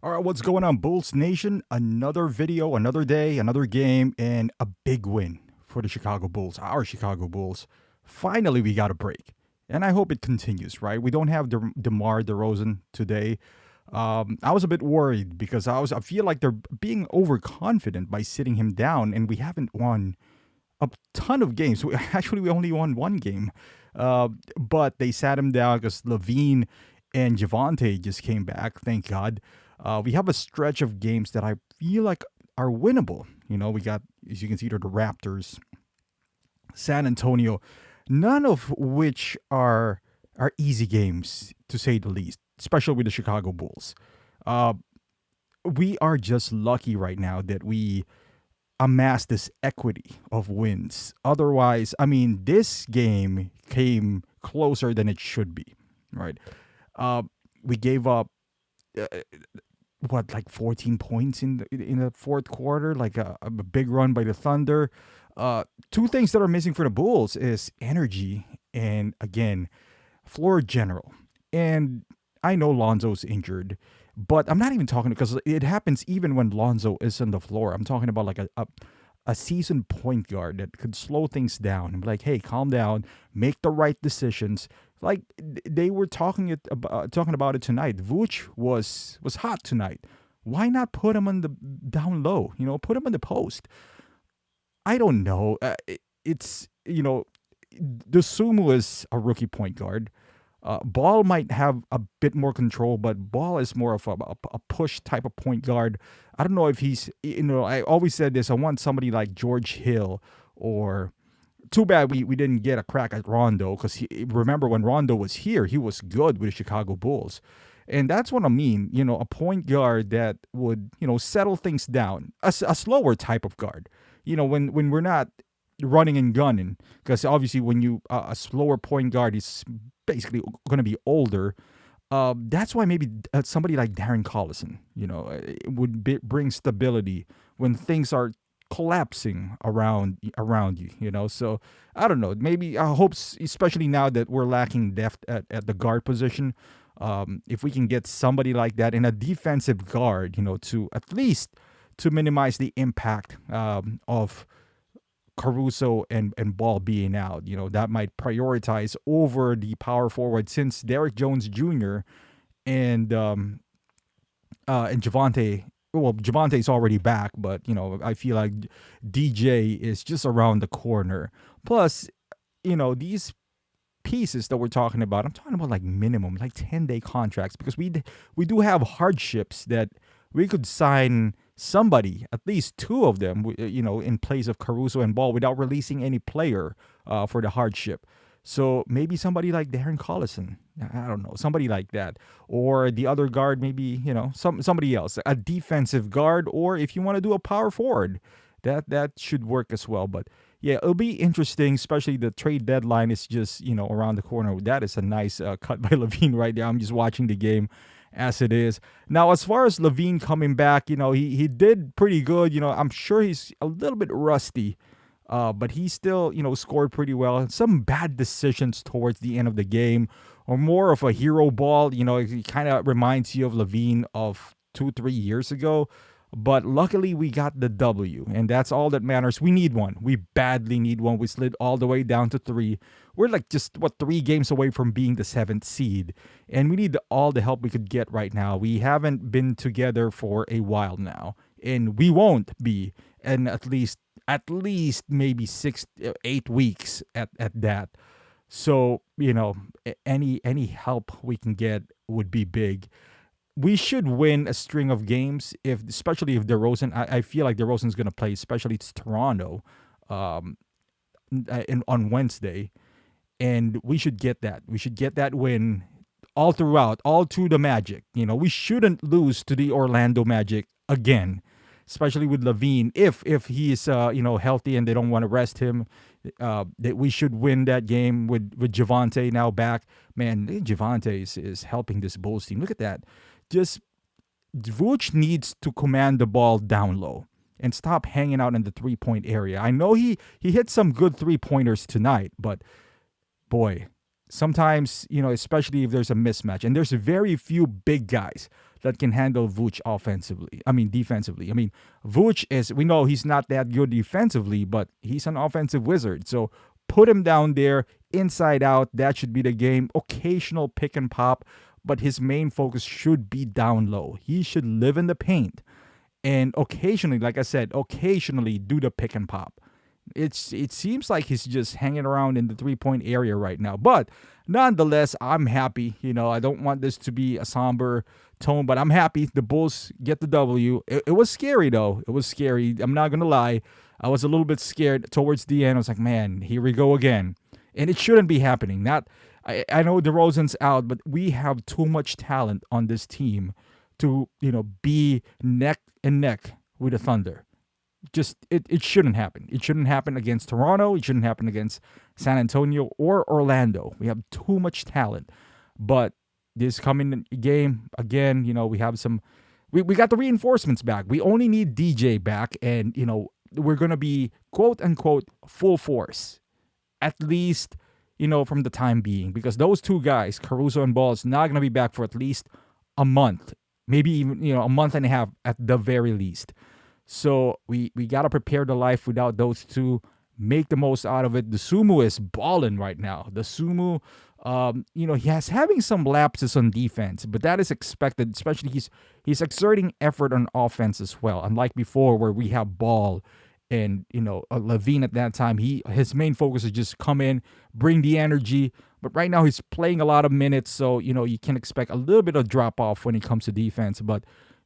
All right, what's going on, Bulls Nation? Another video, another day, another game, and a big win for the Chicago Bulls, our Chicago Bulls. Finally, we got a break, and I hope it continues, right? We don't have DeMar DeRozan today. I was a bit worried because I feel like they're being overconfident by sitting him down, and we haven't won a ton of games. We only won one game, but they sat him down because Levine and Javante just came back. Thank God. We have a stretch of games that I feel like are winnable. You know, we got, as you can see, the Raptors, San Antonio, none of which are easy games to say the least, especially with the Chicago Bulls. Uh, we are just lucky right now that we amass this equity of wins. Otherwise, I mean, this game came closer than it should be, right? Uh, we gave up uh, what, like 14 points in the fourth quarter, like a big run by the Thunder. Two things that are missing for the Bulls is energy and, again, floor general. And I know Lonzo's injured, but I'm not even talking because it happens even when Lonzo is on the floor. I'm talking about like a seasoned point guard that could slow things down and be like, hey, calm down, make the right decisions. Like they were talking about it tonight. Vooch was hot tonight. Why not put him on the down low? You know, put him on the post. I don't know. It's the Sumu is a rookie point guard. Ball might have a bit more control, but Ball is more of a push type of point guard. I don't know if he's, I always said this. I want somebody like George Hill, or too bad we didn't get a crack at Rondo, because remember when Rondo was here, he was good with the Chicago Bulls. And that's what I mean, a point guard that would, settle things down, a slower type of guard. When we're not running and gunning, because obviously when you a slower point guard is basically going to be older. That's why maybe somebody like Darren Collison, would bring stability when things are collapsing around you. So I don't know. Maybe I hope, especially now that we're lacking depth at the guard position, if we can get somebody like that in a defensive guard, to at least to minimize the impact of Caruso and Ball being out. That might prioritize over the power forward, since Derrick Jones Jr. and Javante. Well, Javante's already back, but I feel like DJ is just around the corner. Plus, these pieces that we're talking about, I'm talking about like minimum, like 10-day contracts, because we do have hardships that we could sign somebody, at least two of them, in place of Caruso and Ball, without releasing any player for the hardship. So maybe somebody like Darren Collison, I don't know, somebody like that, or the other guard, maybe somebody else, a defensive guard, or if you want to do a power forward, that should work as well. But yeah, it'll be interesting, especially the trade deadline is just around the corner. That is a nice cut by Levine right there. I'm just watching the game as it is. Now, as far as Levine coming back, he did pretty good. I'm sure he's a little bit rusty, but he still, scored pretty well. Some bad decisions towards the end of the game, or more of a hero ball. It kind of reminds you of Levine of 2-3 years ago. But luckily, we got the W, and that's all that matters. We need one. We badly need one. We slid all the way down to 3. We're like just, 3 games away from being the 7th seed, and we need all the help we could get right now. We haven't been together for a while now, and we won't be, and at least maybe 6-8 weeks at that. So, any help we can get would be big. We should win a string of games, especially if DeRozan. I feel like DeRozan's going to play, especially it's Toronto, um, on Wednesday, and we should get that. We should get that win all through the Magic. We shouldn't lose to the Orlando Magic again, especially with Levine. If he's healthy and they don't want to rest him, that we should win that game with Javante now back. Man, Javante is helping this Bulls team. Look at that. Just Vooch needs to command the ball down low and stop hanging out in the 3-point area. I know he hit some good 3-pointers tonight, but boy, sometimes, especially if there's a mismatch, and there's very few big guys. that can handle Vooch offensively. I mean, defensively. I mean, Vooch is, we know he's not that good defensively, but he's an offensive wizard. So put him down there, inside out. That should be the game. Occasional pick and pop, but his main focus should be down low. He should live in the paint. And occasionally, like I said, occasionally do the pick and pop. It seems like he's just hanging around in the 3-point area right now. But nonetheless, I'm happy. I don't want this to be a somber tone, but I'm happy the Bulls get the W. It was scary, though. It was scary. I'm not going to lie. I was a little bit scared towards the end. I was like, man, here we go again. And it shouldn't be happening. I know DeRozan's out, but we have too much talent on this team to, be neck and neck with the Thunder. Just it shouldn't happen. It shouldn't happen against Toronto. It shouldn't happen against San Antonio or Orlando. We have too much talent. But this coming game, again, we have we got the reinforcements back. We only need DJ back, and we're gonna be quote unquote full force, at least from the time being, because those two guys, Caruso and Ball, is not gonna be back for at least a month, maybe even a month and a half at the very least. So we got to prepare the life without those two, make the most out of it. The Sumu is balling right now. The Sumu, he has having some lapses on defense, but that is expected, especially he's exerting effort on offense as well. Unlike before where we have Ball and, Levine at that time, his main focus is just come in, bring the energy. But right now he's playing a lot of minutes, so, you can expect a little bit of drop-off when it comes to defense. But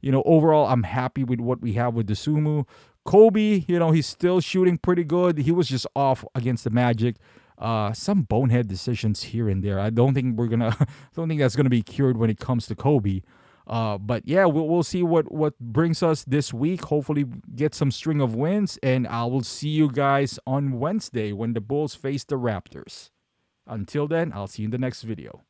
overall, I'm happy with what we have with the Sumu. Kobe, he's still shooting pretty good. He was just off against the Magic. Some bonehead decisions here and there. I don't think that's gonna be cured when it comes to Kobe. But yeah, we'll see what brings us this week. Hopefully, get some string of wins, and I will see you guys on Wednesday when the Bulls face the Raptors. Until then, I'll see you in the next video.